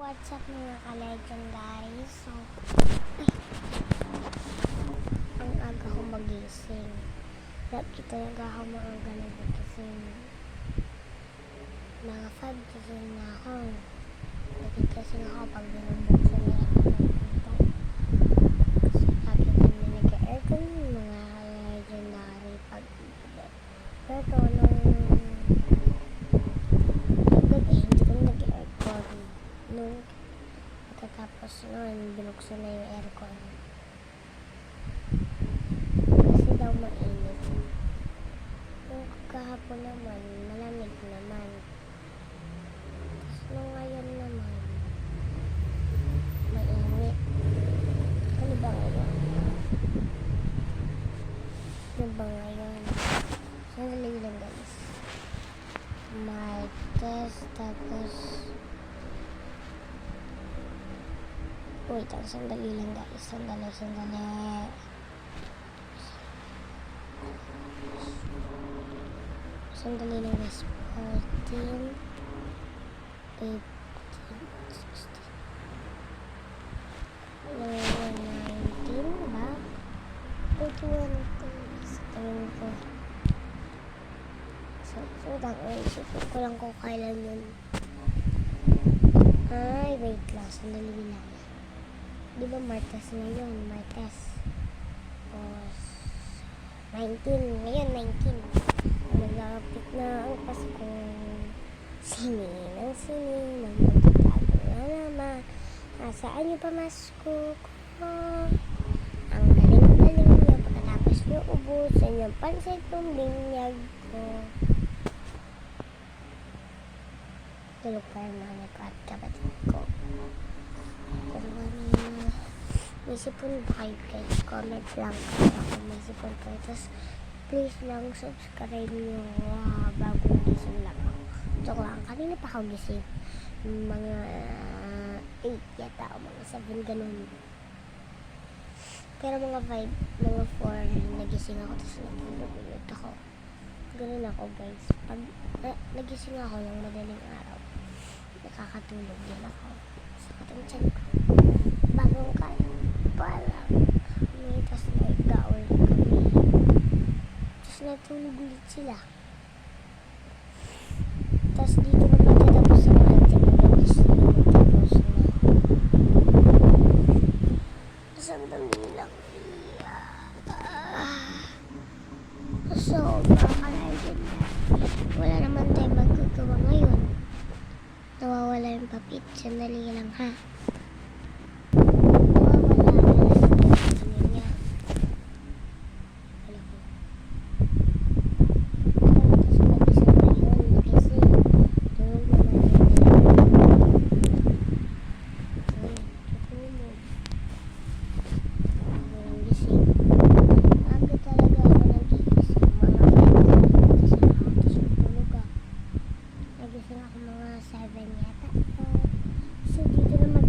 What's up mga ka-legendary? So, ang aga ko magising. Lagi talaga ako maaga nagising. Mga 5 gising na ako. Nagigising ako pag binubuksan niya ako ng pinto. Kasi lagi kami nag-aircon mga legendary pag pero nung gabi, hindi kami nag-aircon. Nung pagkatapos nun, binuksan na yung aircon. Kasi daw mainit. Yung kahapon naman, malamig naman. Tapos nung ngayon naman, mainit. Ano ba ngayon? Ano ba ngayon? Sandali lang guys. Martes, tapos wait, sandali lang guys. Sandali. Sandali lang guys. 14, 18, 16, 19 ba? 21 sa tingin ko. So isipin ko lang kung kailan yun. Ay, wait lang. Sandali lang. Di ba Martes na yun? Martes. Tapos 19. Ngayon 19. Malapit na ang Pasko. Sini ng magtatago na naman. Nasaan yung pamasko ko? Ang galing-galing niya. Pagkatapos niyo ubusin yung pansit binyag ko. Tulog pa yung nanay ko at kapatid ko. Kung may sipon ba kayo guys, comment lang kayo kung may sipon kayo. Tapos please lang subscribe nyo bago gising lang ako. Joke lang, kanina pa ako gising. Mga 8 yata o mga 7 ganun. Pero mga 5, mga 4 nagising ako tapos nagulog ako. Ganun ako guys. Pag nagising ako ng madaling araw, nakakatulog din ako sa katang ko. Bagong kain parang may tas nag-gaul kami. Tapos natulog ulit sila. Tapos dito na magtatapos ang ating nagising na magtapos na. Tapos ang dami lang. So, makakalain wala naman tayo magagawa ngayon. Nawawala yung papit. Sandali lang ha. Nagising ako mga 7 yata. So dito na